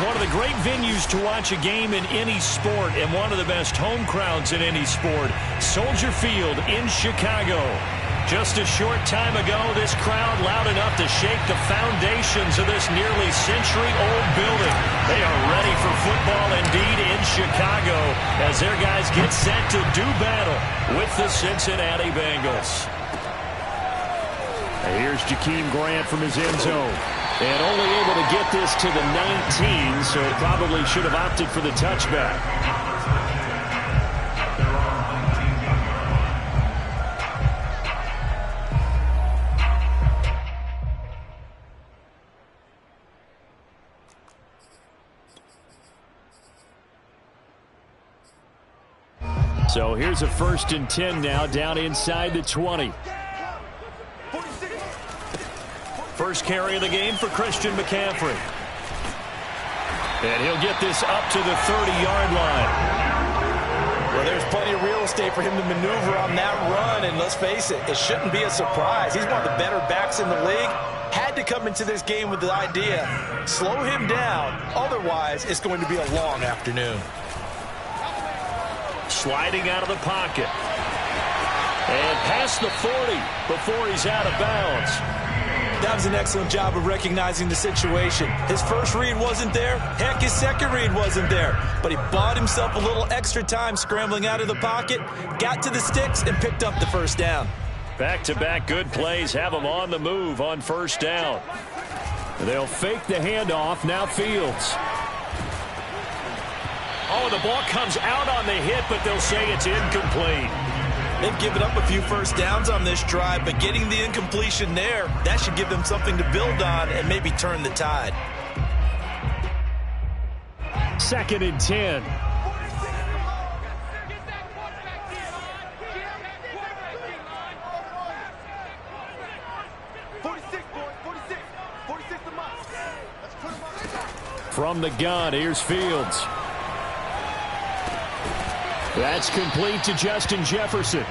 one of the great venues to watch a game in any sport and one of the best home crowds in any sport. Soldier Field in Chicago. Just a short time ago, this crowd loud enough to shake the foundations of this nearly century-old building. They are ready for football indeed in Chicago as their guys get set to do battle with the Cincinnati Bengals. Here's Jakeem Grant from his end zone. And only able to get this to the 19, so probably should have opted for the touchback. So here's a 1st and 10 now down inside the 20. First carry of the game for Christian McCaffrey. And he'll get this up to the 30-yard line. Well, there's plenty of real estate for him to maneuver on that run. And let's face it, it shouldn't be a surprise. He's one of the better backs in the league. Had to come into this game with the idea, slow him down. Otherwise, it's going to be a long afternoon. Sliding out of the pocket. And past the 40 before he's out of bounds. That was an excellent job of recognizing the situation. His first read wasn't there. Heck, his second read wasn't there. But he bought himself a little extra time scrambling out of the pocket, got to the sticks, and picked up the first down. Back-to-back good plays have him on the move on first down. They'll fake the handoff. Now Fields. Oh, the ball comes out on the hit, but they'll say it's incomplete. They've given up a few first downs on this drive, but getting the incompletion there, that should give them something to build on and maybe turn the tide. 2nd and 10. From the gun, here's Fields. That's complete to Justin Jefferson.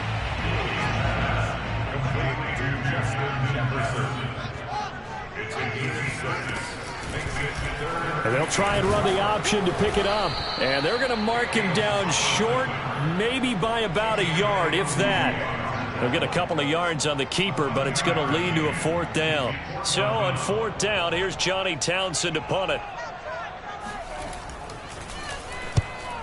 And they'll try and run the option to pick it up. And they're going to mark him down short, maybe by about a yard, if that. They'll get a couple of yards on the keeper, but it's going to lead to a 4th down. So on 4th down, here's Johnny Townsend to punt it.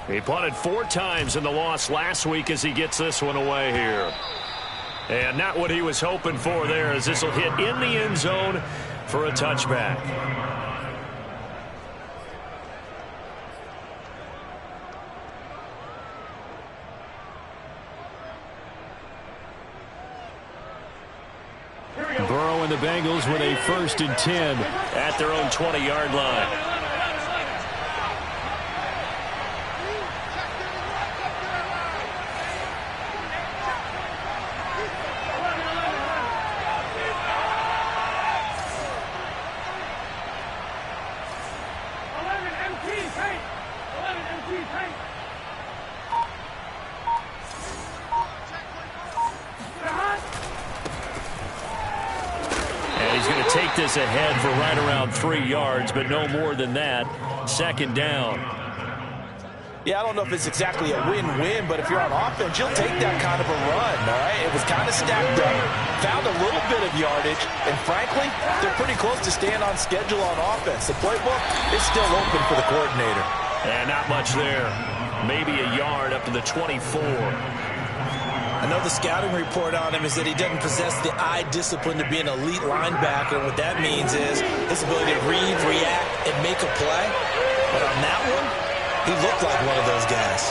He punted 4 times in the loss last week as he gets this one away here. And not what he was hoping for there, as this will hit in the end zone for a touchback. Burrow and the Bengals with a 1st and 10 at their own 20-yard line. Take this ahead for right around 3 yards, but no more than that. 2nd down. Yeah, I don't know if it's exactly a win-win, but if you're on offense, you'll take that kind of a run, all right? It was kind of stacked up, found a little bit of yardage, and frankly, they're pretty close to staying on schedule on offense. The playbook is still open for the coordinator. And not much there. Maybe a yard up to the 24. I know the scouting report on him is that he doesn't possess the eye discipline to be an elite linebacker. What that means is his ability to read, react, and make a play. But on that one, he looked like one of those guys.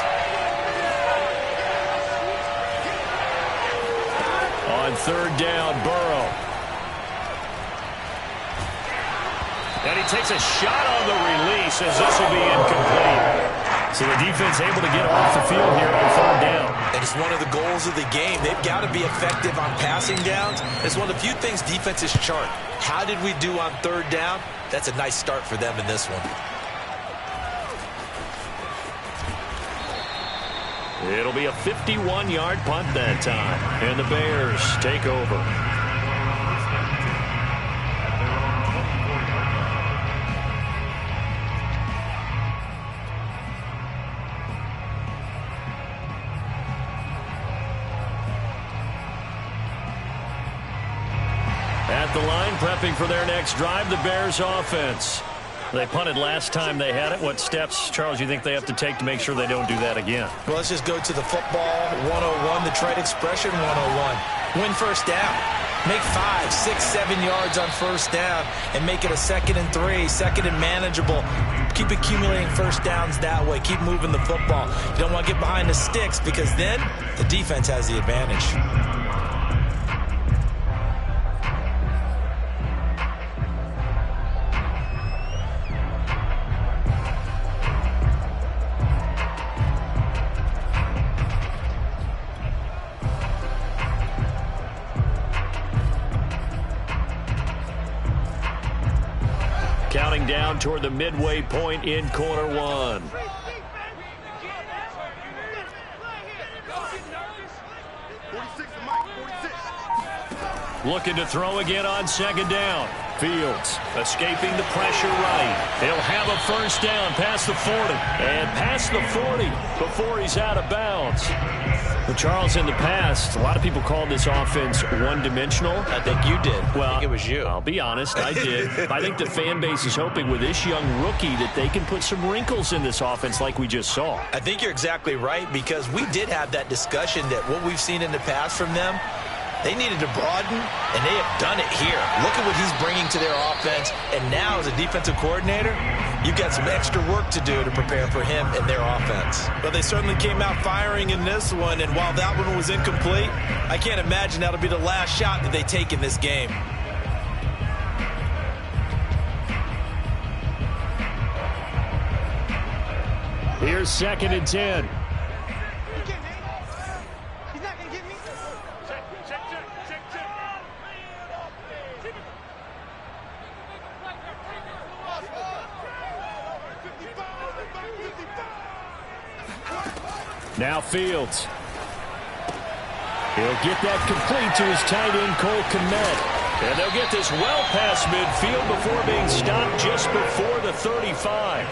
On 3rd down, Burrow. And he takes a shot on the release as this will be incomplete. So the defense able to get off the field here on 3rd down. And it's one of the goals of the game. They've got to be effective on passing downs. It's one of the few things defenses chart. How did we do on 3rd down? That's a nice start for them in this one. It'll be a 51-yard punt that time. And the Bears take over. the line, prepping for their next drive, the Bears offense. They punted last time they had it. What steps, Charles, you think they have to take to make sure they don't do that again? Well, let's just go to the football 101, the trade expression 101. Win first down. Make 5, 6, 7 yards on first down and make it a 2nd and 3, 2nd and manageable. Keep accumulating first downs that way. Keep moving the football. You don't want to get behind the sticks because then the defense has the advantage. Counting down toward the midway point in quarter one. Looking to throw again on 2nd down. Fields escaping the pressure right. He'll have a first down past the 40. And past the 40 before he's out of bounds. Well, Charles, in the past, a lot of people called this offense one-dimensional. I think you did. Well, I think it was you. I'll be honest, I did. I think the fan base is hoping with this young rookie that they can put some wrinkles in this offense like we just saw. I think you're exactly right because we did have that discussion that what we've seen in the past from them, they needed to broaden, and they have done it here. Look at what he's bringing to their offense, and now as a defensive coordinator, you've got some extra work to do to prepare for him and their offense. But they certainly came out firing in this one, and while that one was incomplete, I can't imagine that'll be the last shot that they take in this game. Here's 2nd and 10. Now Fields. He'll get that complete to his tight end, Cole Kmet. And they'll get this well past midfield before being stopped just before the 35.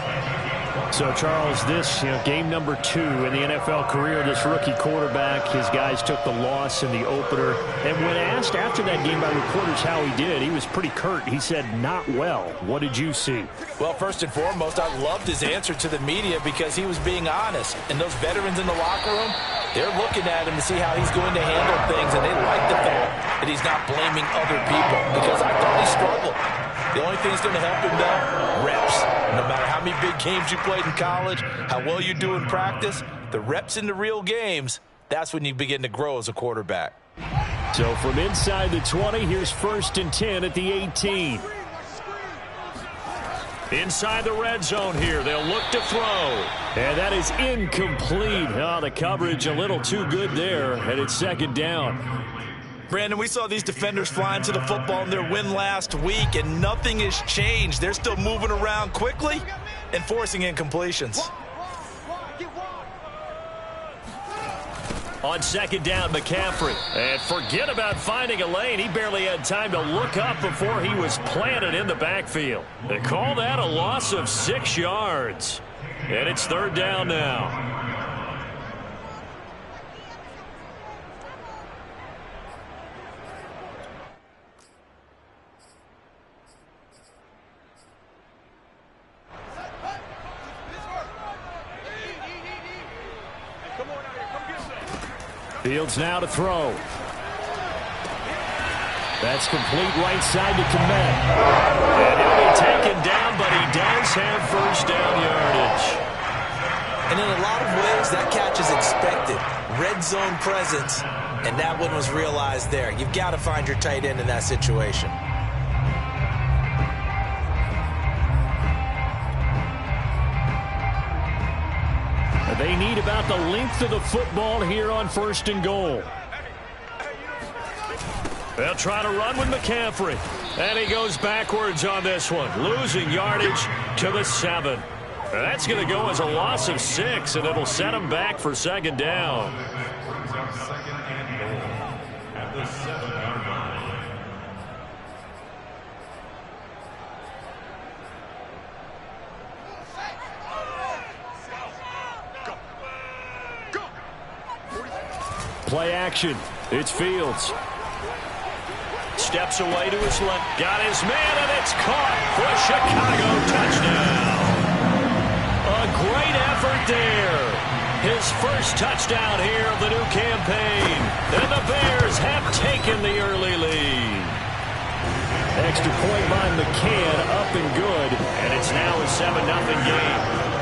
So, Charles, this game number 2 in the NFL career, this rookie quarterback, his guys took the loss in the opener. And when asked after that game by reporters how he did, he was pretty curt. He said, not well. What did you see? Well, first and foremost, I loved his answer to the media because he was being honest. And those veterans in the locker room, they're looking at him to see how he's going to handle things, and they like the fact that he's not blaming other people because I thought he struggled. The only thing that's going to help him, though, reps. No matter how many big games you played in college, how well you do in practice, the reps in the real games, that's when you begin to grow as a quarterback. So from inside the 20, here's 1st and 10 at the 18. Inside the red zone here, they'll look to throw. And that is incomplete. Oh, the coverage a little too good there, and it's 2nd down. Brandon, we saw these defenders flying to the football in their win last week, and nothing has changed. They're still moving around quickly and forcing incompletions. On 2nd down, McCaffrey. And forget about finding a lane. He barely had time to look up before he was planted in the backfield. They call that a loss of 6 yards. And it's 3rd down now. Fields now to throw. That's complete right side to Kmet. And he'll be taken down, but he does have first down yardage. And in a lot of ways, that catch is expected. Red zone presence, and that one was realized there. You've got to find your tight end in that situation. They need about the length of the football here on 1st and goal. They'll try to run with McCaffrey. And he goes backwards on this one, losing yardage to the 7. That's going to go as a loss of 6, and it'll set him back for 2nd down. Play action. It's Fields. steps away to his left. Got his man, and it's caught for a Chicago touchdown. A great effort there. His first touchdown here of the new campaign. And the Bears have taken the early lead. Extra point by McCann, up and good. And it's now a 7-0 game.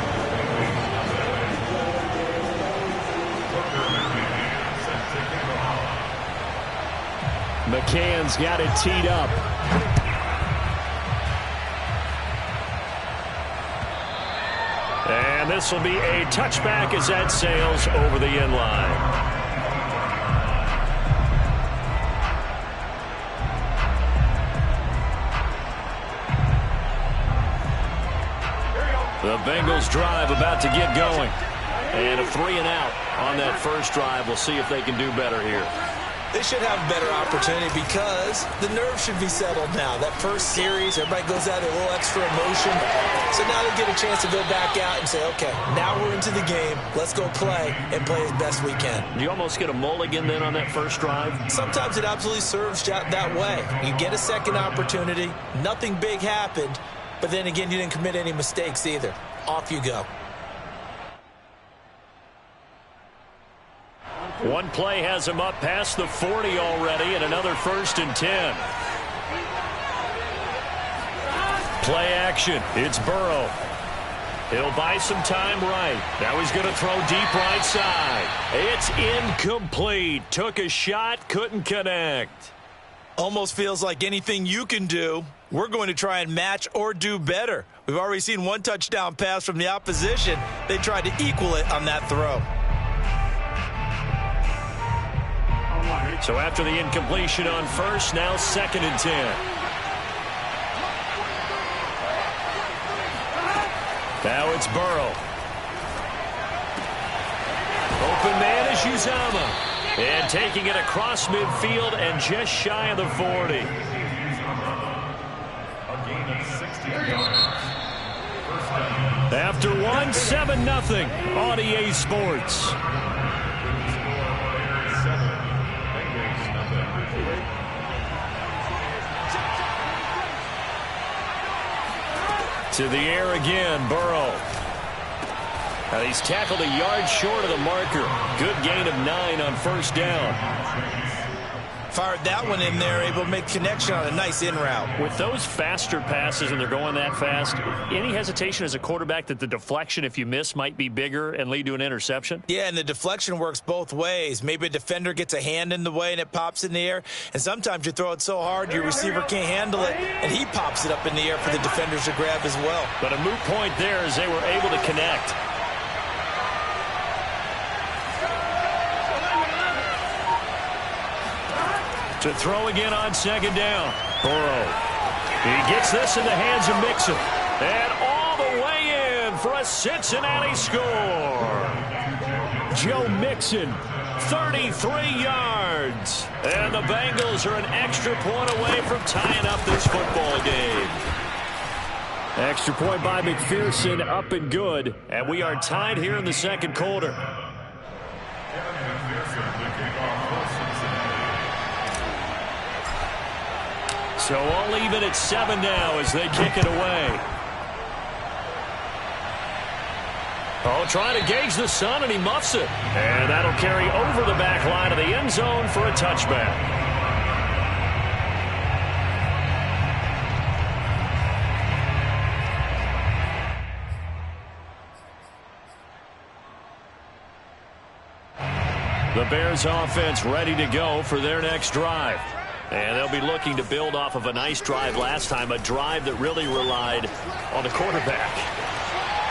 McCann's got it teed up. And this will be a touchback as that sails over the end line. The Bengals drive about to get going. And a 3-and-out on that first drive. We'll see if they can do better here. They should have a better opportunity because the nerves should be settled now. That first series, everybody goes out with a little extra emotion. So now they get a chance to go back out and say, okay, now we're into the game. Let's go play and play as best we can. Do you almost get a mulligan then on that first drive? Sometimes it absolutely serves that way. You get a second opportunity. Nothing big happened. But then again, you didn't commit any mistakes either. Off you go. One play has him up past the 40 already, and another 1st and 10. Play action. It's Burrow. He'll buy some time right. Now he's going to throw deep right side. It's incomplete. Took a shot, couldn't connect. Almost feels like anything you can do, we're going to try and match or do better. We've already seen one touchdown pass from the opposition. They tried to equal it on that throw. So after the incompletion on first, now 2nd and 10. Now it's Burrow. Open man is Uzama. And taking it across midfield and just shy of the 40. After one, 7-0 on EA Sports. To the air again, Burrow. And he's tackled a yard short of the marker. Good gain of 9 on first down. Fired that one in there, able to make connection on a nice in route. With those faster passes and they're going that fast, any hesitation as a quarterback that the deflection, if you miss, might be bigger and lead to an interception? Yeah, and the deflection works both ways. Maybe a defender gets a hand in the way and it pops in the air. And sometimes you throw it so hard your receiver can't handle it, and he pops it up in the air for the defenders to grab as well. But a moot point there as they were able to connect. To throw again on 2nd down. Burrow. He gets this in the hands of Mixon. And all the way in for a Cincinnati score. Joe Mixon, 33 yards. And the Bengals are an extra point away from tying up this football game. Extra point by McPherson, up and good. And we are tied here in the 2nd quarter. So all even at 7 now as they kick it away. Oh, trying to gauge the sun, and he muffs it. And that'll carry over the back line of the end zone for a touchback. The Bears offense ready to go for their next drive. And they'll be looking to build off of a nice drive last time, a drive that really relied on the quarterback.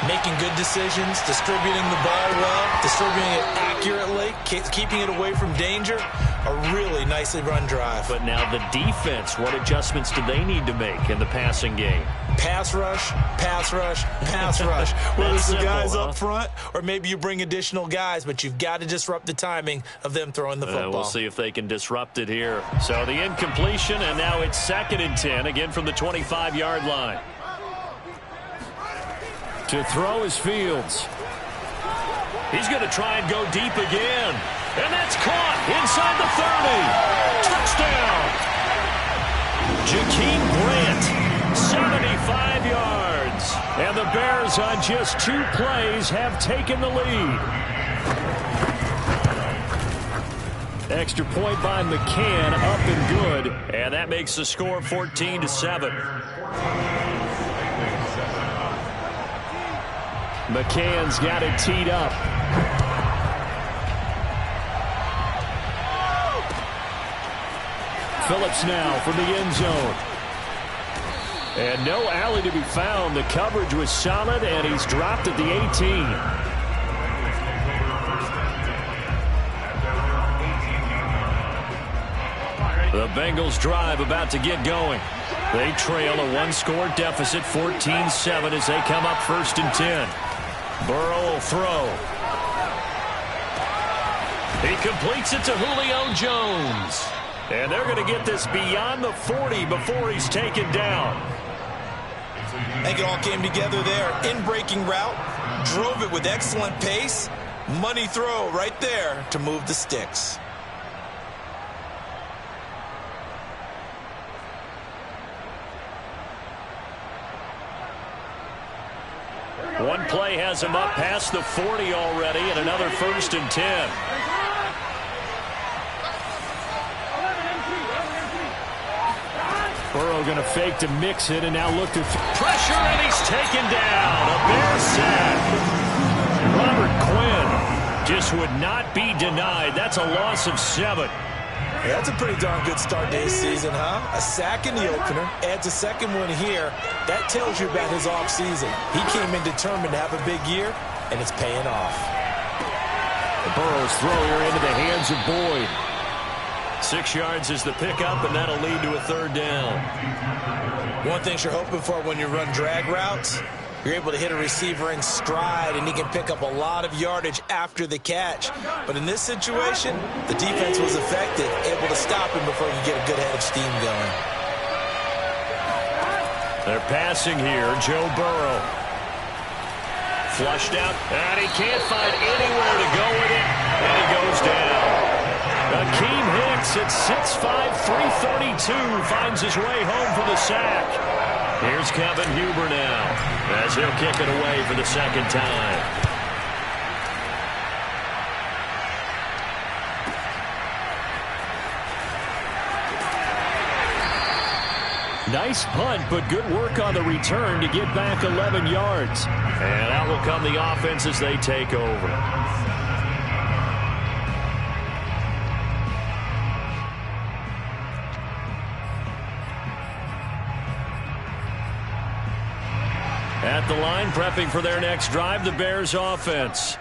Making good decisions, distributing the ball well, distributing it accurately, keeping it away from danger. A really nicely run drive. But now the defense, what adjustments do they need to make in the passing game? Pass rush, pass rush, pass rush. Whether it's the guys up front or maybe you bring additional guys, but you've got to disrupt the timing of them throwing the football. We'll see if they can disrupt it here. So the incompletion, and now it's 2nd and 10, again from the 25-yard line. To throw is Fields. He's going to try and go deep again. And that's caught inside the 30. Touchdown. Jakeem Grant, 75 yards. And the Bears on just 2 plays have taken the lead. Extra point by McCann, up and good. And that makes the score 14-7. McCann's got it teed up. Phillips now from the end zone. And no alley to be found. The coverage was solid, and he's dropped at the 18. The Bengals drive about to get going. They trail a 1-score deficit, 14-7, as they come up 1st and 10. Burrow will throw. He completes it to Julio Jones. And they're going to get this beyond the 40 before he's taken down. I think it all came together there. In-breaking route, drove it with excellent pace. Money throw right there to move the sticks. One play has him up past the 40 already, and another 1st and 10. Burrow going to fake to mix it, and now look to pressure, and he's taken down. A Bear sack. Robert Quinn just would not be denied. That's a loss of 7. Yeah, that's a pretty darn good start to his season, huh? A sack in the opener, adds a second one here. That tells you about his offseason. He came in determined to have a big year, and it's paying off. Burrow's throw here into the hands of Boyd. 6 yards is the pickup, and that'll lead to a 3rd down. One thing you're hoping for when you run drag routes, you're able to hit a receiver in stride, and he can pick up a lot of yardage after the catch. But in this situation, the defense was effective, able to stop him before you get a good head of steam going. They're passing here. Joe Burrow. Flushed out, and he can't find anywhere to go with it, and he goes down. Akeem Hicks at 6'5", 332 finds his way home for the sack. Here's Kevin Huber now, as he'll kick it away for the 2nd time. Nice punt, but good work on the return to get back 11 yards. And out will come the offense as they take over. At the line, prepping for their next drive, the Bears offense.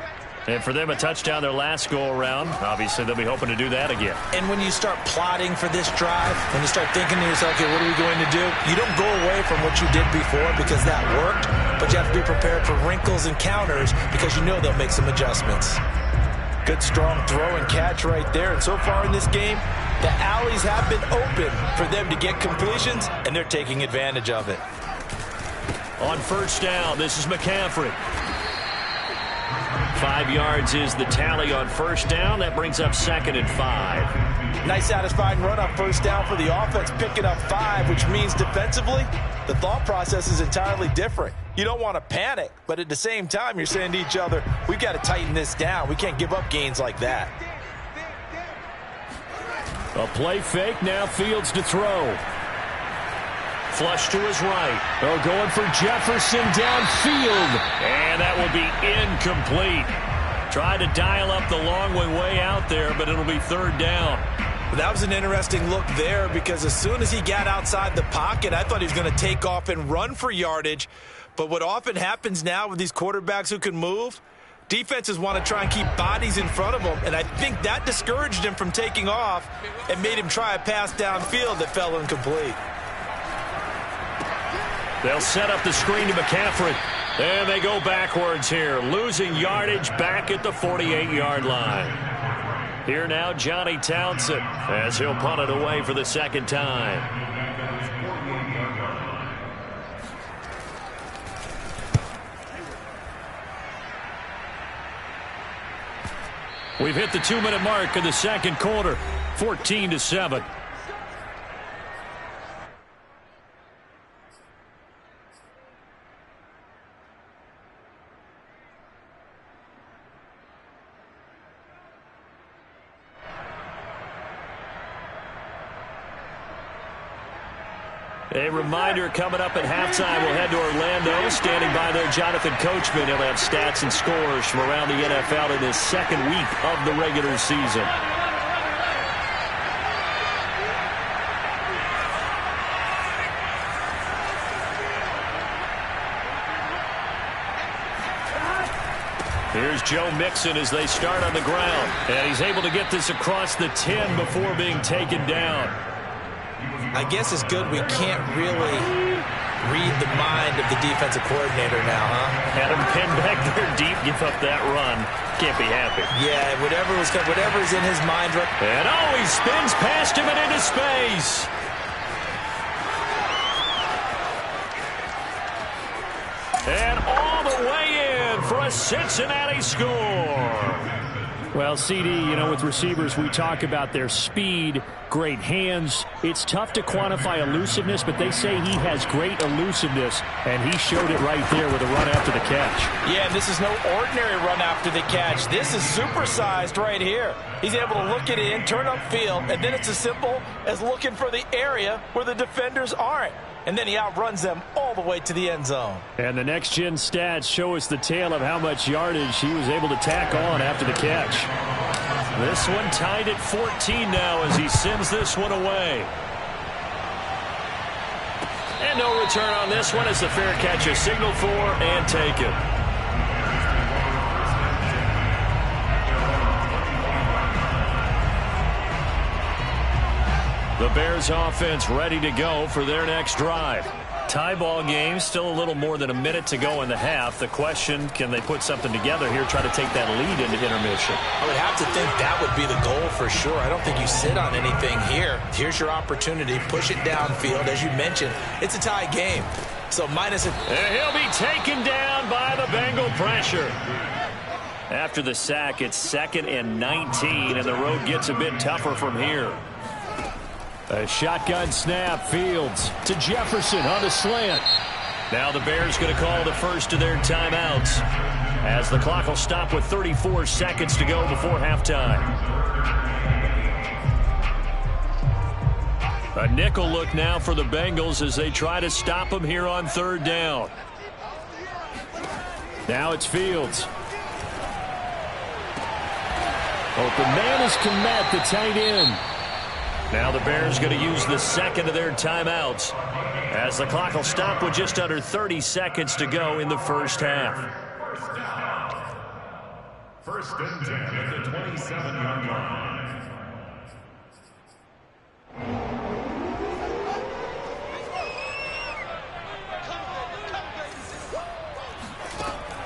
And for them, a touchdown their last go-around. Obviously, they'll be hoping to do that again. And when you start plotting for this drive, when you start thinking to yourself, okay, what are we going to do? You don't go away from what you did before because that worked, but you have to be prepared for wrinkles and counters because you know they'll make some adjustments. Good, strong throw and catch right there. And so far in this game, the alleys have been open for them to get completions, and they're taking advantage of it. On 1st down, this is McCaffrey. 5 yards is the tally on 1st down. That brings up 2nd and 5. Nice satisfying run on 1st down for the offense, picking up 5, which means defensively, the thought process is entirely different. You don't want to panic, but at the same time, you're saying to each other, we've got to tighten this down. We can't give up gains like that. A play fake, now Fields to throw. Flush to his right. They're going for Jefferson downfield. And that will be incomplete. Tried to dial up the long way out there, but it'll be 3rd down. That was an interesting look there because as soon as he got outside the pocket, I thought he was going to take off and run for yardage. But what often happens now with these quarterbacks who can move, defenses want to try and keep bodies in front of them, and I think that discouraged him from taking off and made him try a pass downfield that fell incomplete. They'll set up the screen to McCaffrey. And they go backwards here, losing yardage back at the 48-yard line. Here now, Johnny Townsend, as he'll punt it away for the 2nd time. We've hit the 2-minute mark of the 2nd quarter, 14-7. A reminder coming up at halftime, we'll head to Orlando. Standing by there, Jonathan Coachman. He'll have stats and scores from around the NFL in his second week of the regular season. Here's Joe Mixon as they start on the ground. And he's able to get this across the 10 before being taken down. I guess it's good we can't really read the mind of the defensive coordinator now, huh? Had him pinned back there deep, give up that run. Can't be happy. Yeah, whatever's in his mind. And he spins past him and into space. And all the way in for a Cincinnati score. Well, CD, with receivers, we talk about their speed, great hands. It's tough to quantify elusiveness, but they say he has great elusiveness, and he showed it right there with a run after the catch. Yeah, and this is no ordinary run after the catch. This is supersized right here. He's able to look it in, turn upfield, and then it's as simple as looking for the area where the defenders aren't. And then he outruns them all the way to the end zone. And the next-gen stats show us the tale of how much yardage he was able to tack on after the catch. This one tied at 14 now as he sends this one away. And no return on this one as the fair catch is signaled for and taken. The Bears offense ready to go for their next drive. Tie ball game, still a little more than a minute to go in the half. The question, can they put something together here, try to take that lead into intermission? I would have to think that would be the goal for sure. I don't think you sit on anything here. Here's your opportunity. Push it downfield. As you mentioned, it's a tie game. So minus it. And he'll be taken down by the Bengal pressure. After the sack, it's 2nd and 19, and the road gets a bit tougher from here. A shotgun snap, Fields to Jefferson on the slant. Now the Bears going to call the first of their timeouts as the clock will stop with 34 seconds to go before halftime. A nickel look now for the Bengals as they try to stop them here on 3rd down. Now it's Fields. Open man is Kmet, the tight end. Now the Bears going to use the second of their timeouts as the clock will stop with just under 30 seconds to go in the first half. First and 10 at the 27-yard line.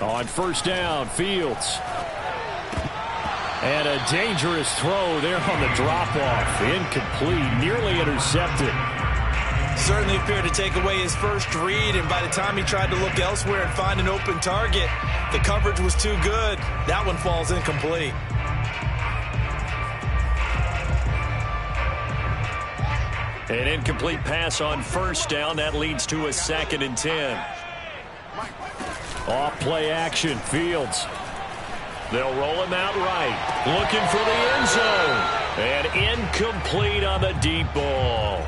On first down, Fields. And a dangerous throw there on the drop-off. Incomplete, nearly intercepted. Certainly appeared to take away his first read, and by the time he tried to look elsewhere and find an open target, the coverage was too good. That one falls incomplete. An incomplete pass on first down. That leads to a 2nd and 10. Off play action, Fields. They'll roll him out right. Looking for the end zone. And incomplete on the deep ball.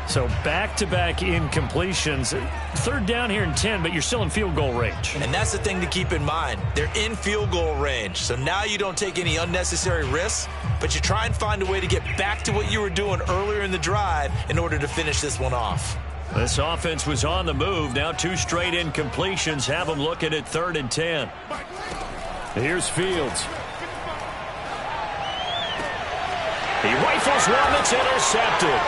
So back-to-back incompletions. 3rd down here and 10, but you're still in field goal range. And that's the thing to keep in mind. They're in field goal range. So now you don't take any unnecessary risks, but you try and find a way to get back to what you were doing earlier in the drive in order to finish this one off. This offense was on the move. Now 2 straight incompletions have them looking at 3rd and 10. Here's Fields. He rifles one that's intercepted.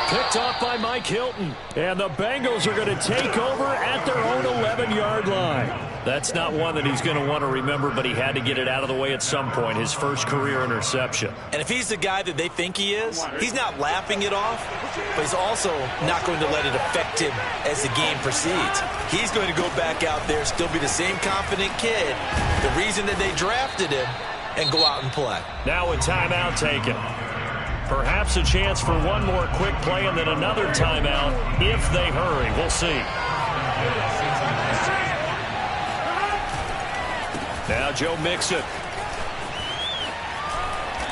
Picked off by Mike Hilton. And the Bengals are going to take over at their own 11-yard line. That's not one that he's going to want to remember, but he had to get it out of the way at some point. His first career interception. And if he's the guy that they think he is, he's not laughing it off, but he's also not going to let it affect him as the game proceeds. He's going to go back out there, still be the same confident kid, the reason that they drafted him, and go out and play. Now a timeout taken. Perhaps a chance for one more quick play and then another timeout if they hurry. We'll see. Now Joe Mixon.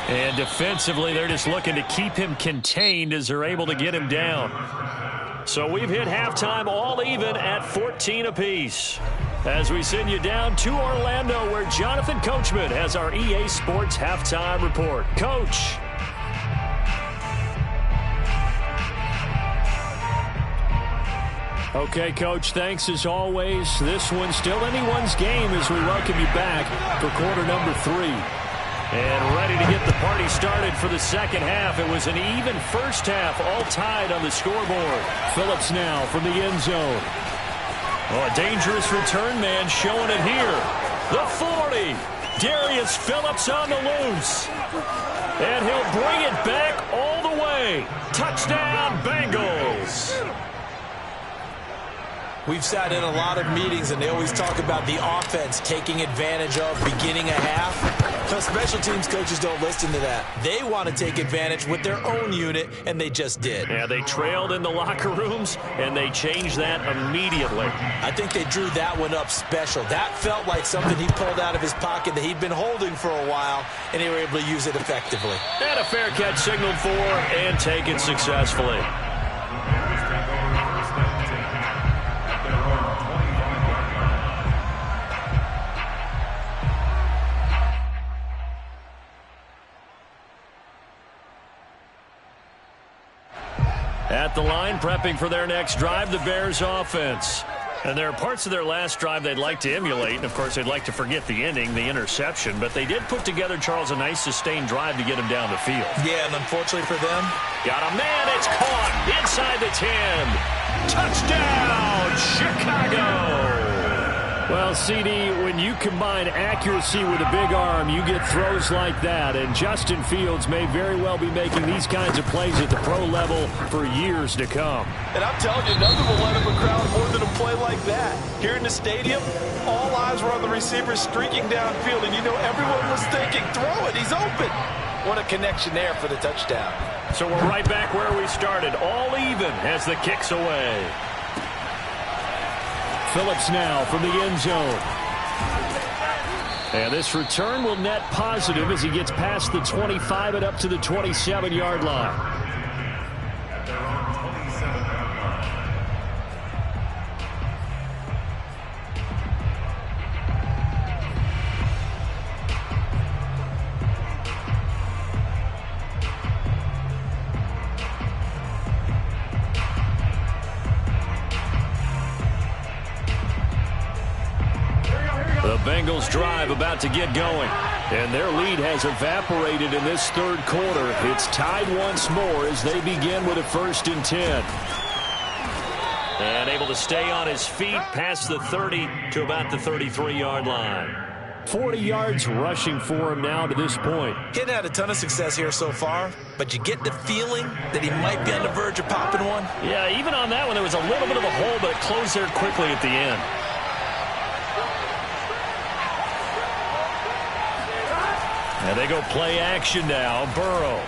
And defensively, they're just looking to keep him contained as they're able to get him down. So we've hit halftime all even at 14 apiece. As we send you down to Orlando, where Jonathan Coachman has our EA Sports halftime report. Coach. Okay, Coach, thanks as always. This one's still anyone's game as we welcome you back for quarter number 3. And ready to get the party started for the second half. It was an even first half, all tied on the scoreboard. Phillips now from the end zone. Oh, a dangerous return man showing it here. The 40. Darius Phillips on the loose. And he'll bring it back all the way. Touchdown, Bengals. We've sat in a lot of meetings, and they always talk about the offense taking advantage of beginning a half. But special teams coaches don't listen to that. They want to take advantage with their own unit, and they just did. Yeah, they trailed in the locker rooms, and they changed that immediately. I think they drew that one up special. That felt like something he pulled out of his pocket that he'd been holding for a while, and they were able to use it effectively. And a fair catch signaled for, and taken successfully. At the line, prepping for their next drive, the Bears offense. And there are parts of their last drive they'd like to emulate. And, of course, they'd like to forget the ending, the interception. But they did put together, Charles, a nice sustained drive to get him down the field. Yeah, and unfortunately for them, got a man. It's caught inside the 10. Touchdown, Chicago. Well, CD, when you combine accuracy with a big arm, you get throws like that. And Justin Fields may very well be making these kinds of plays at the pro level for years to come. And I'm telling you, nothing will light up a crowd more than a play like that. Here in the stadium, all eyes were on the receiver streaking downfield, and you know everyone was thinking, throw it, he's open. What a connection there for the touchdown. So we're right back where we started, all even as the kick's away. Phillips now from the end zone. And this return will net positive as he gets past the 25 and up to the 27-yard line. The Bengals drive about to get going, and their lead has evaporated in this third quarter. It's tied once more as they begin with a 1st and 10. And able to stay on his feet past the 30 to about the 33-yard line. 40 yards rushing for him now to this point. He hadn't had a ton of success here so far, but you get the feeling that he might be on the verge of popping one. Yeah, even on that one, there was a little bit of a hole, but it closed there quickly at the end. And they go play action now. Burrow.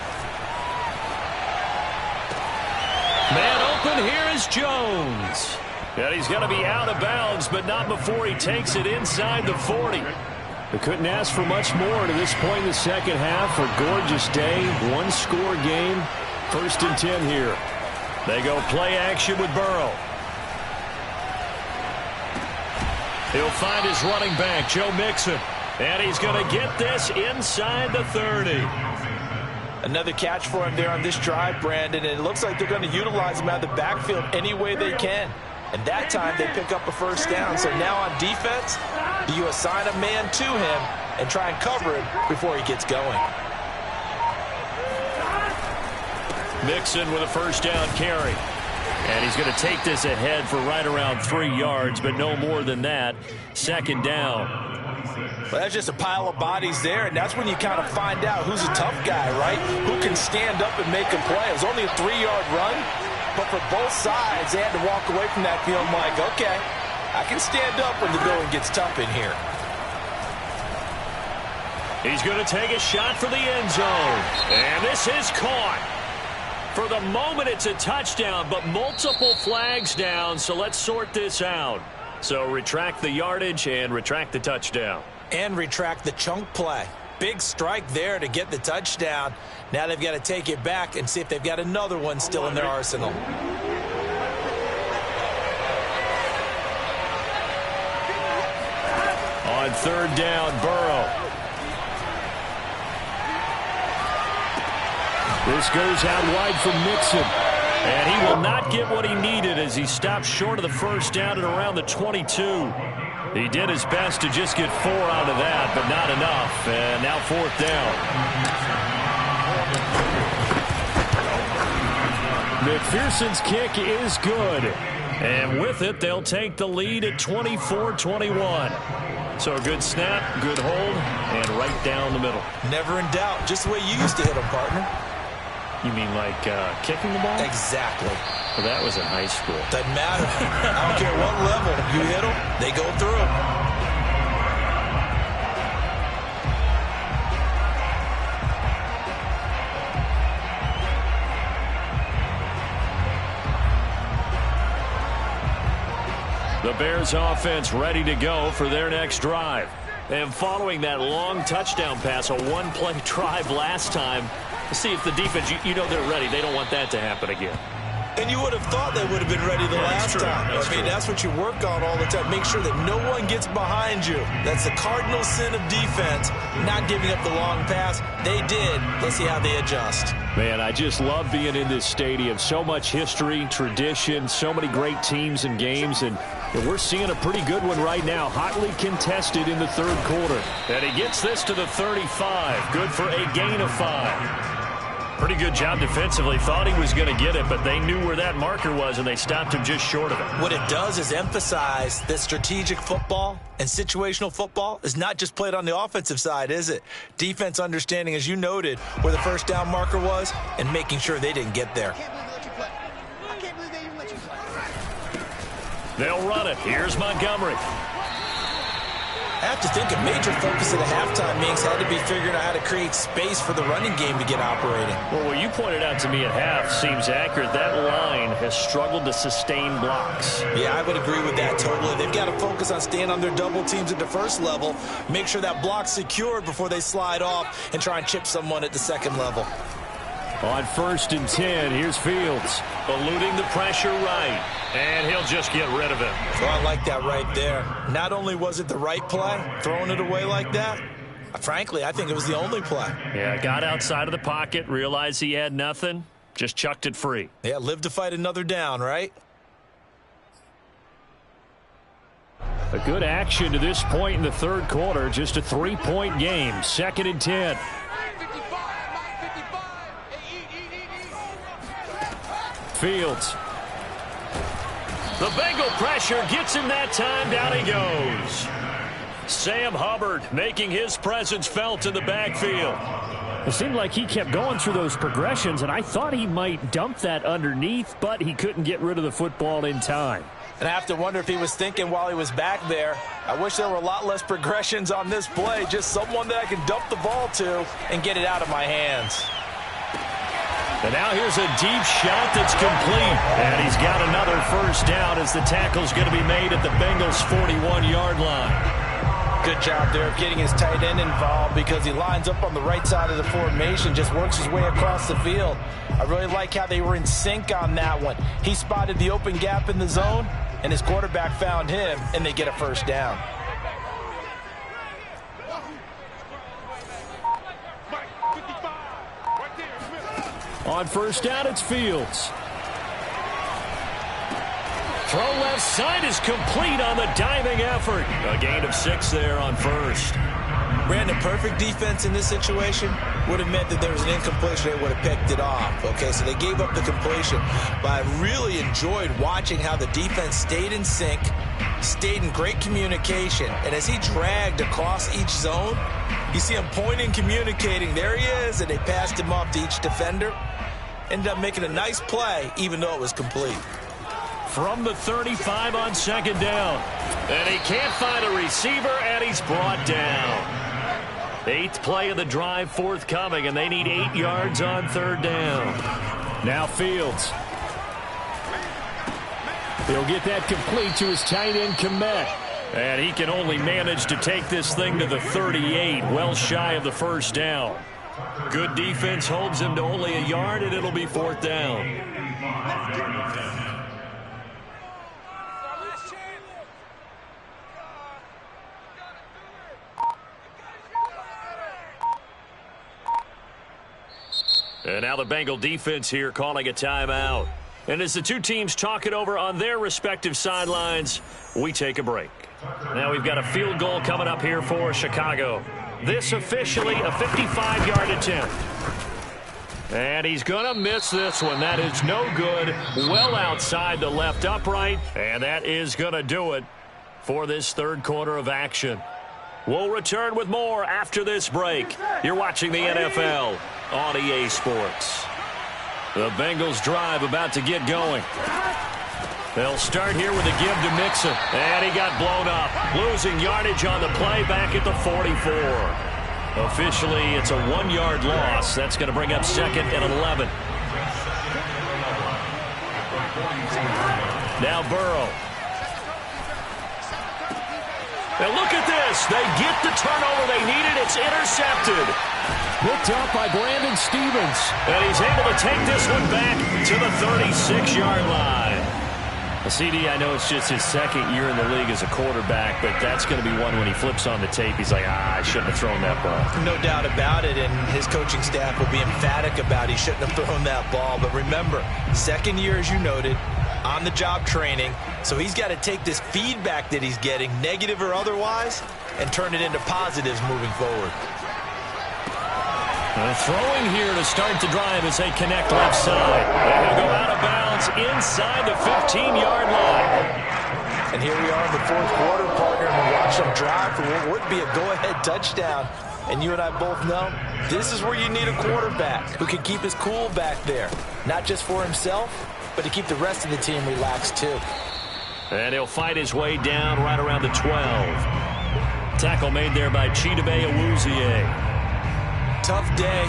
Man open. Here is Jones. And he's going to be out of bounds, but not before he takes it inside the 40. They couldn't ask for much more to this point in the second half. A gorgeous day. One-score game. 1st and 10 here. They go play action with Burrow. He'll find his running back, Joe Mixon. And he's going to get this inside the 30. Another catch for him there on this drive, Brandon. And it looks like they're going to utilize him out of the backfield any way they can. And that time they pick up a 1st down. So now on defense, do you assign a man to him and try and cover him before he gets going? Mixon with a 1st down carry. And he's going to take this ahead for right around 3 yards, but no more than that. 2nd down. Well, that's just a pile of bodies there, and that's when you kind of find out who's a tough guy, right? Who can stand up and make a play. It was only a 3-yard run, but for both sides, they had to walk away from that feeling like, okay, I can stand up when the going gets tough in here. He's going to take a shot for the end zone, and this is caught. For the moment, it's a touchdown, but multiple flags down, so let's sort this out. So retract the yardage and retract the touchdown. And retract the chunk play. Big strike there to get the touchdown. Now they've got to take it back and see if they've got another one still in their arsenal. third down, Burrow. This goes out wide for Mixon. And he will not get what he needed as he stopped short of the first down at around the 22. He did his best to just get 4 out of that, but not enough. And now fourth down. McPherson's kick is good. And with it, they'll take the lead at 24-21. So a good snap, good hold, and right down the middle. Never in doubt. Just the way you used to hit them, partner. You mean like kicking the ball? Exactly. Well, that was in high school. Doesn't matter. I don't care what level. You hit them, they go through. The Bears offense ready to go for their next drive. And following that long touchdown pass, a one-play drive last time, see if the defense, you know they're ready. They don't want that to happen again. And you would have thought they would have been ready the last time. I mean, that's what you work on all the time. Make sure that no one gets behind you. That's the cardinal sin of defense, not giving up the long pass. They did. Let's see how they adjust. Man, I just love being in this stadium. So much history, tradition, so many great teams and games, and we're seeing a pretty good one right now. Hotly contested in the third quarter. And he gets this to the 35. Good for a gain of 5. Pretty good job defensively. Thought he was going to get it, but they knew where that marker was, and they stopped him just short of it. What it does is emphasize that strategic football and situational football is not just played on the offensive side, is it? Defense understanding, as you noted, where the first down marker was and making sure they didn't get there. They'll run it. Here's Montgomery. I have to think a major focus of the halftime, Minks, had to be figuring out how to create space for the running game to get operating. Well, what you pointed out to me at half seems accurate. That line has struggled to sustain blocks. Yeah, I would agree with that totally. They've got to focus on staying on their double teams at the first level, make sure that block's secured before they slide off and try and chip someone at the second level. On 1st and 10, here's Fields. Eluding the pressure right. And he'll just get rid of it. So I like that right there. Not only was it the right play, throwing it away like that, frankly, I think it was the only play. Yeah, got outside of the pocket, realized he had nothing, just chucked it free. Yeah, live to fight another down, right? A good action to this point in the third quarter. Just a 3-point game. 2nd and 10. Fields. The Bengal pressure gets him that time. Down he goes. Sam Hubbard making his presence felt in the backfield. It seemed like he kept going through those progressions, and I thought he might dump that underneath, but he couldn't get rid of the football in time. And I have to wonder if he was thinking while he was back there, I wish there were a lot less progressions on this play, just someone that I can dump the ball to and get it out of my hands. And now here's a deep shot that's complete. And he's got another first down as the tackle's going to be made at the Bengals' 41-yard line. Good job there of getting his tight end involved because he lines up on the right side of the formation, just works his way across the field. I really like how they were in sync on that one. He spotted the open gap in the zone, and his quarterback found him, and they get a first down. On first down, it's Fields. Throw left side is complete on the diving effort. A gain of 6 there on first. Brandon, perfect defense in this situation would have meant that there was an incompletion. They would have picked it off. Okay, so they gave up the completion. But I really enjoyed watching how the defense stayed in sync, stayed in great communication. And as he dragged across each zone, you see him pointing, communicating. There he is, and they passed him off to each defender. Ended up making a nice play, even though it was complete. From the 35 on 2nd down. And he can't find a receiver, and he's brought down. 8th play of the drive forthcoming, and they need 8 yards on 3rd down. Now Fields. He'll get that complete to his tight end, Komet. And he can only manage to take this thing to the 38, well shy of the first down. Good defense holds him to only a yard, and it'll be 4th down. And now the Bengal defense here calling a timeout. And as the two teams talk it over on their respective sidelines, we take a break. Now we've got a field goal coming up here for Chicago. This officially a 55-yard attempt. And he's going to miss this one. That is no good. Well outside the left upright. And that is going to do it for this third quarter of action. We'll return with more after this break. You're watching the NFL on EA Sports. The Bengals drive about to get going. They'll start here with a give to Mixon. And he got blown up. Losing yardage on the play back at the 44. Officially, it's a 1-yard loss. That's going to bring up 2nd and 11. Now Burrow. Now look at this. They get the turnover they needed. It's intercepted. Picked up by Brandon Stevens. And he's able to take this one back to the 36-yard line. CD, I know it's just his second year in the league as a quarterback, but that's going to be one when he flips on the tape. He's like, I shouldn't have thrown that ball. No doubt about it, and his coaching staff will be emphatic about he shouldn't have thrown that ball. But remember, second year, as you noted, on-the-job training, so he's got to take this feedback that he's getting, negative or otherwise, and turn it into positives moving forward. Throwing here to start the drive as they connect left side. And he'll go out of bounds inside the 15-yard line. And here we are in the fourth quarter, partner, and we watch them drive for what would be a go-ahead touchdown. And you and I both know this is where you need a quarterback who can keep his cool back there. Not just for himself, but to keep the rest of the team relaxed too. And he'll fight his way down right around the 12. Tackle made there by Chidobe Awuzie. Tough day,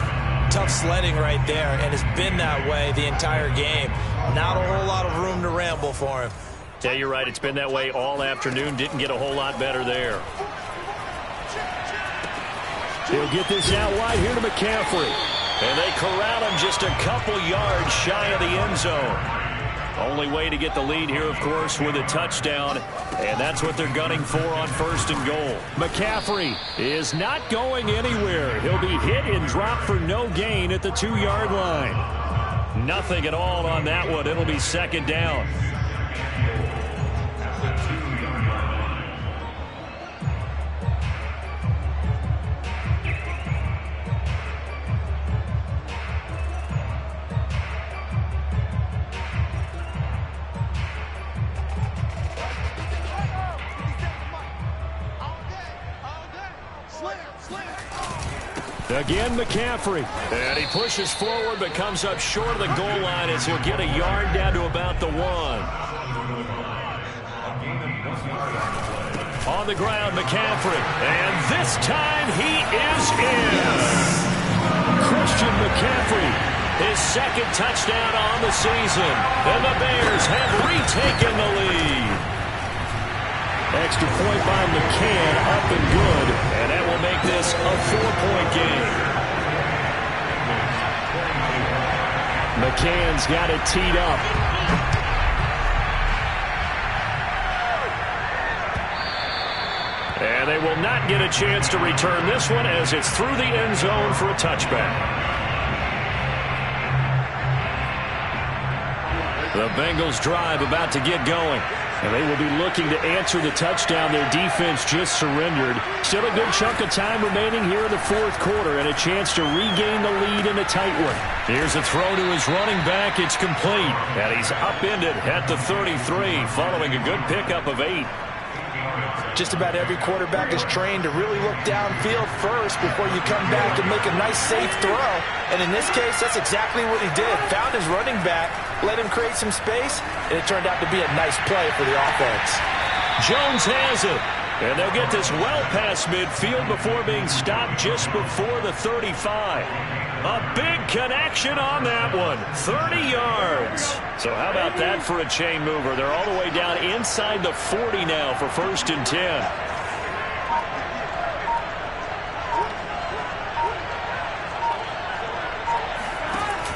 tough sledding right there, and it's been that way the entire game. Not a whole lot of room to ramble for him. Yeah, you're right. It's been that way all afternoon. Didn't get a whole lot better there. He'll get this out wide here to McCaffrey. And they corral him just a couple yards shy of the end zone. Only way to get the lead here, of course, with a touchdown. And that's what they're gunning for on 1st and goal. McCaffrey is not going anywhere. He'll be hit and dropped for no gain at the 2-yard line. Nothing at all on that one. It'll be 2nd down. Again, McCaffrey. And he pushes forward but comes up short of the goal line as he'll get a yard down to about the 1. On the ground, McCaffrey. And this time he is in. Christian McCaffrey, his 2nd touchdown on the season. And the Bears have retaken the lead. Extra point by McCann, up and good, and that will make this a 4-point game. McCann's got it teed up. And they will not get a chance to return this one as it's through the end zone for a touchback. The Bengals drive about to get going. And they will be looking to answer the touchdown their defense just surrendered. Still a good chunk of time remaining here in the fourth quarter and a chance to regain the lead in a tight one. Here's a throw to his running back. It's complete. And he's upended at the 33 following a good pickup of 8. Just about every quarterback is trained to really look downfield first before you come back and make a nice, safe throw. And in this case, that's exactly what he did. Found his running back, let him create some space, and it turned out to be a nice play for the offense. Jones has it. And they'll get this well past midfield before being stopped just before the 35. A big connection on that one. 30 yards. So how about that for a chain mover? They're all the way down inside the 40 now for 1st and 10.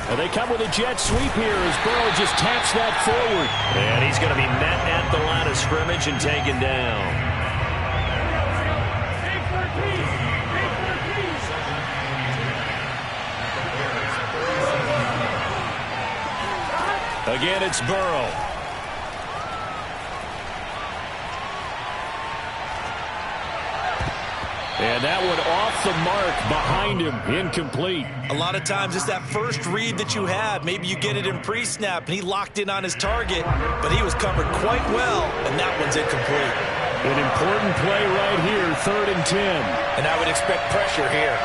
And they come with a jet sweep here as Burrow just taps that forward. And he's going to be met at the line of scrimmage and taken down. Again, it's Burrow. And that one off the mark behind him, incomplete. A lot of times it's that first read that you have. Maybe you get it in pre-snap, and he locked in on his target, but he was covered quite well, and that one's incomplete. An important play right here, 3rd and 10. And I would expect pressure here.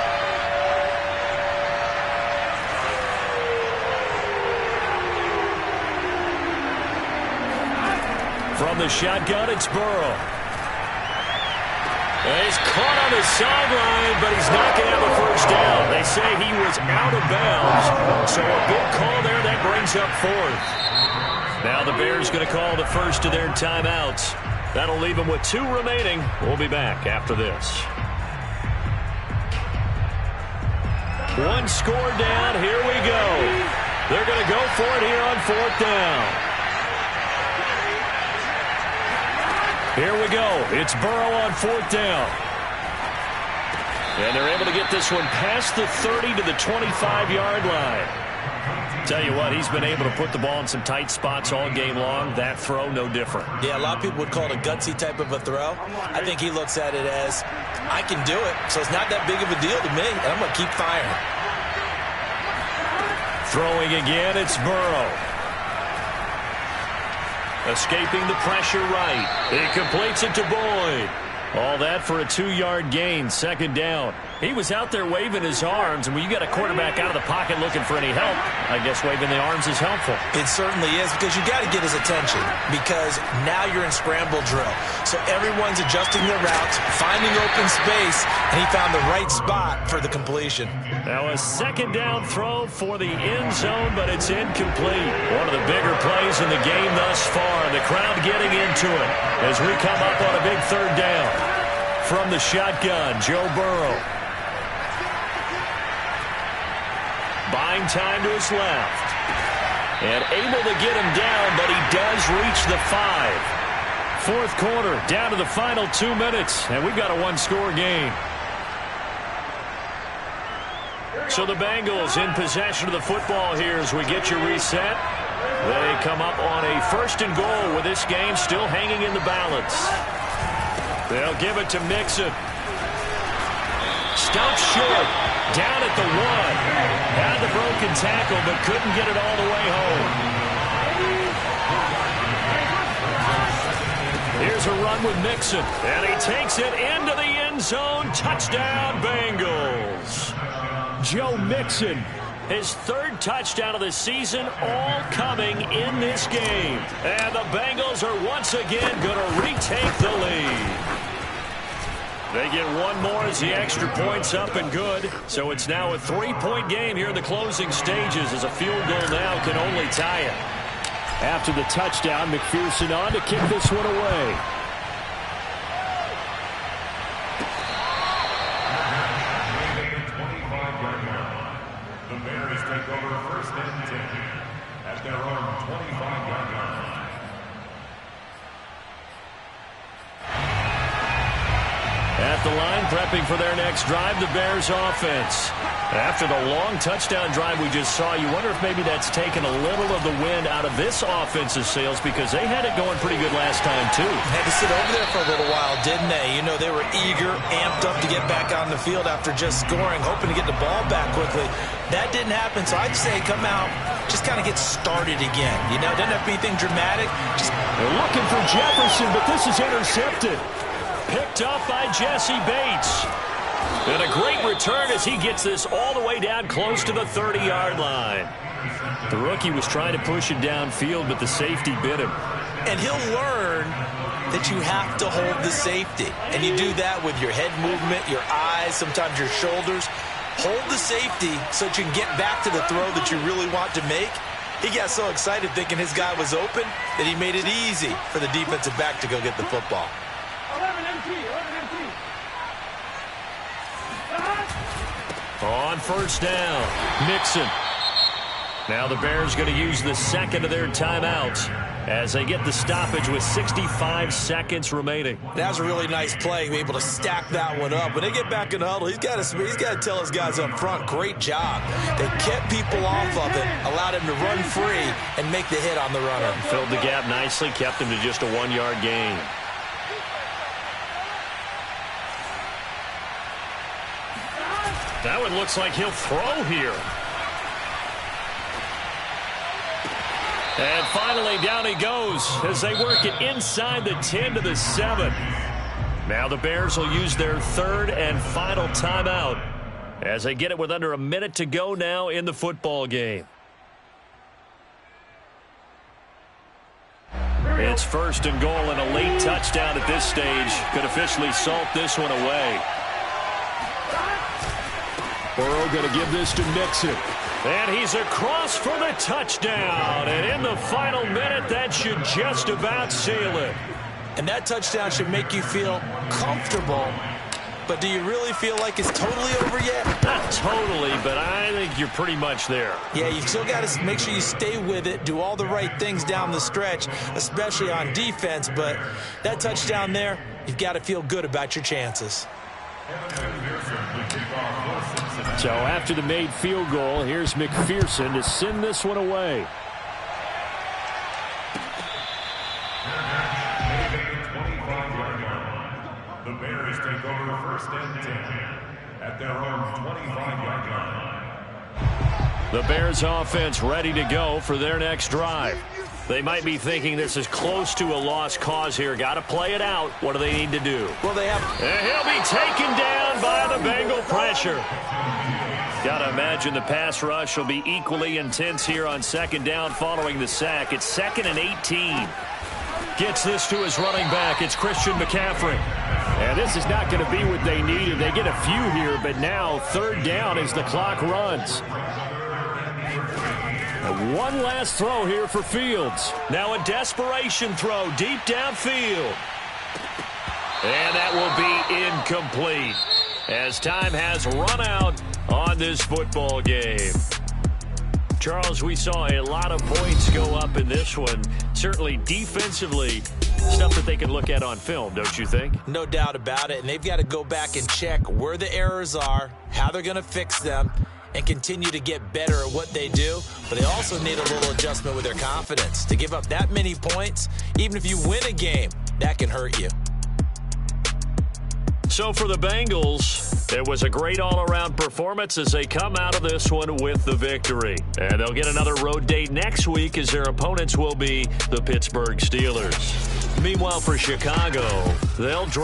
From the shotgun, it's Burrow. He's caught on the sideline, but he's not going to have a first down. They say he was out of bounds, so a big call there that brings up 4th. Now the Bears going to call the first of their timeouts. That'll leave them with 2 remaining. We'll be back after this. 1 score down. Here we go. They're going to go for it here on 4th down. Here we go. It's Burrow on 4th down. And they're able to get this one past the 30 to the 25-yard line. Tell you what, he's been able to put the ball in some tight spots all game long. That throw, no different. Yeah, a lot of people would call it a gutsy type of a throw. I think he looks at it as, I can do it, so it's not that big of a deal to me, and I'm going to keep firing. Throwing again, it's Burrow. Escaping the pressure right. He completes it to Boyd. All that for a 2-yard gain, 2nd down. He was out there waving his arms, and when you got a quarterback out of the pocket looking for any help, I guess waving the arms is helpful. It certainly is, because you got to get his attention, because now you're in scramble drill. So everyone's adjusting their routes, finding open space, and he found the right spot for the completion. Now a 2nd down throw for the end zone, but it's incomplete. One of the bigger plays in the game thus far. The crowd getting into it as we come up on a big 3rd down. From the shotgun, Joe Burrow. Buying time to his left. And able to get him down, but he does reach the 5. 4th quarter, down to the final 2 minutes, and we've got a 1-score game. So the Bengals in possession of the football here as we get you reset. They come up on a 1st and goal with this game still hanging in the balance. They'll give it to Mixon. Stumped short. Down at the 1. Had the broken tackle, but couldn't get it all the way home. Here's a run with Mixon. And he takes it into the end zone. Touchdown, Bengals. Joe Mixon, his 3rd touchdown of the season, all coming in this game. And the Bengals are once again going to retake the lead. They get one more as the extra point's up and good. So it's now a 3-point game here in the closing stages as a field goal now can only tie it. After the touchdown, McPherson on to kick this one away. The Bears take over 1st and 10 at their own 25-yard line. At the line, prepping for their next drive, the Bears offense. After the long touchdown drive we just saw, you wonder if maybe that's taken a little of the wind out of this offense's sails because they had it going pretty good last time, too. Had to sit over there for a little while, didn't they? You know, they were eager, amped up to get back on the field after just scoring, hoping to get the ball back quickly. That didn't happen, so I'd say come out, just kind of get started again. You know, doesn't have to be anything dramatic. They're looking for Jefferson, but this is intercepted. Picked up by Jesse Bates. And a great return as he gets this all the way down close to the 30-yard line. The rookie was trying to push it downfield, but the safety bit him. And he'll learn that you have to hold the safety. And you do that with your head movement, your eyes, sometimes your shoulders. Hold the safety so that you can get back to the throw that you really want to make. He got so excited thinking his guy was open that he made it easy for the defensive back to go get the football. On 1st down, Mixon. Now the Bears going to use the second of their timeouts as they get the stoppage with 65 seconds remaining. That was a really nice play, able to stack that one up. When they get back in the huddle, he's got to tell his guys up front, great job. They kept people off of him, allowed him to run free and make the hit on the runner. Filled the gap nicely, kept him to just a 1-yard gain. That one looks like he'll throw here. And finally, down he goes as they work it inside the 10 to the 7. Now the Bears will use their third and final timeout as they get it with under a minute to go now in the football game. It's first and goal, and a late touchdown at this stage could officially salt this one away. Burrow going to give this to Nixon. And he's across for the touchdown. And in the final minute, that should just about seal it. And that touchdown should make you feel comfortable. But do you really feel like it's totally over yet? Not totally, but I think you're pretty much there. Yeah, you still got to make sure you stay with it, do all the right things down the stretch, especially on defense. But that touchdown there, you've got to feel good about your chances. So after the made field goal, here's McPherson to send this one away. The Bears take over first and 10 at their own 25-yard line. The Bears offense ready to go for their next drive. They might be thinking this is close to a lost cause here. Got to play it out. What do they need to do? Well, they have... And he'll be taken down by the Bengal pressure. Got to imagine the pass rush will be equally intense here on second down following the sack. It's 2nd and 18. Gets this to his running back. It's Christian McCaffrey. And this is not going to be what they needed. They get a few here, but now third down as the clock runs. And one last throw here for Fields. Now a desperation throw deep downfield. And that will be incomplete as time has run out on this football game. Charles, we saw a lot of points go up in this one. Certainly defensively, stuff that they can look at on film, don't you think? No doubt about it. And they've got to go back and check where the errors are, how they're going to fix them, and continue to get better at what they do. But they also need a little adjustment with their confidence. To give up that many points, even if you win a game, that can hurt you. So for the Bengals, it was a great all-around performance as they come out of this one with the victory. And they'll get another road date next week as their opponents will be the Pittsburgh Steelers. Meanwhile, for Chicago, they'll drop